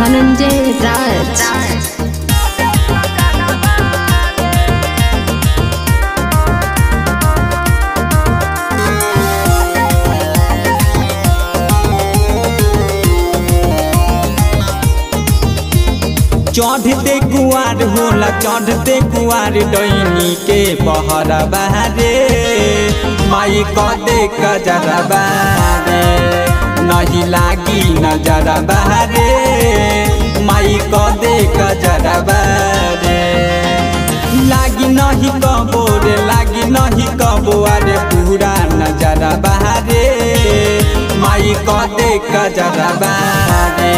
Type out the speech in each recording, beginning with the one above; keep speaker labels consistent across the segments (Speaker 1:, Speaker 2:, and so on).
Speaker 1: धनंजय राज।
Speaker 2: चढ़ते कुआर होला चढ़ते कुआर डैनी के बहरा बहारे माई कदे कजरा बहारे नहीं लागी नजरा बहारे माई कदे कजरा बहारे लागी नहीं कबो रे लागी नहीं कबो अरे पूरा नजरा बहारे माई कदे कजरा बहारे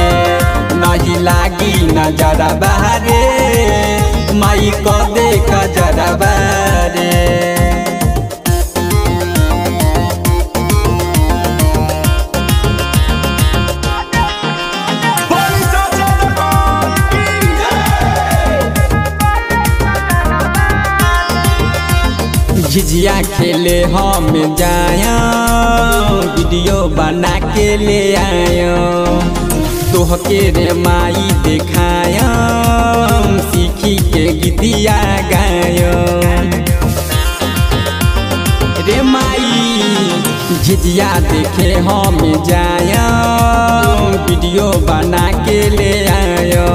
Speaker 2: नहीं लागी नजरा बहारे माई कदे कजरा बहारे। झिझिया खेले हम जाया वीडियो बना के ले आया तोहके रे माई देखाया सीखी के गीतिया गाया रे माई झिझिया देखे हम जाया वीडियो बना के ले आया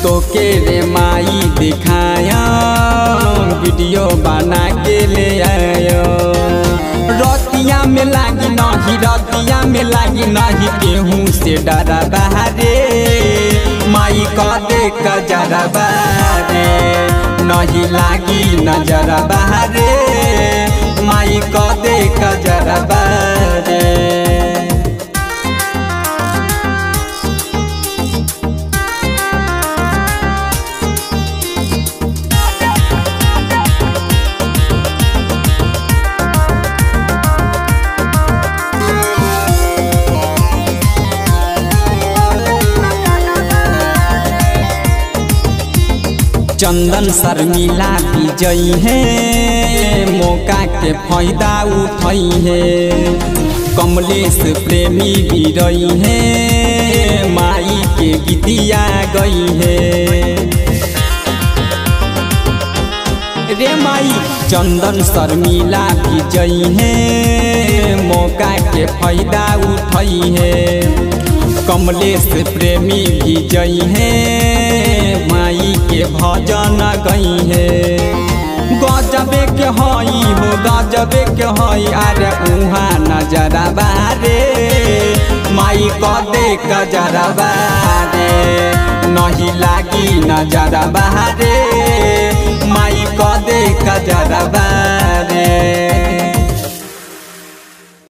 Speaker 2: तोके रे माई दिखाया वीडियो बना के ले आयो रतिया में लागी नहीं रतिया में लागी नहीं केहू से डरा बहारे माई कदे कजरा बहारे नहीं लागी नजरा बहारे माई कदे कजरा बहारे। चंदन शर्मिला विजयी है मौका के फायदा उठाई है कमलेश प्रेमी भी रही है माई के गीतिया गई है रे माई चंदन शर्मिला विजयी है मौका के फायदा उठाई है कमलेश प्रेमी भी जई है माई के भजन गई है गजबे के हई हो गजबे के हई अरे उहाँ नजरा बारे माई कदे कजरा बारे नहीं लागी नजरा बारे माई कदे कजरा बारे।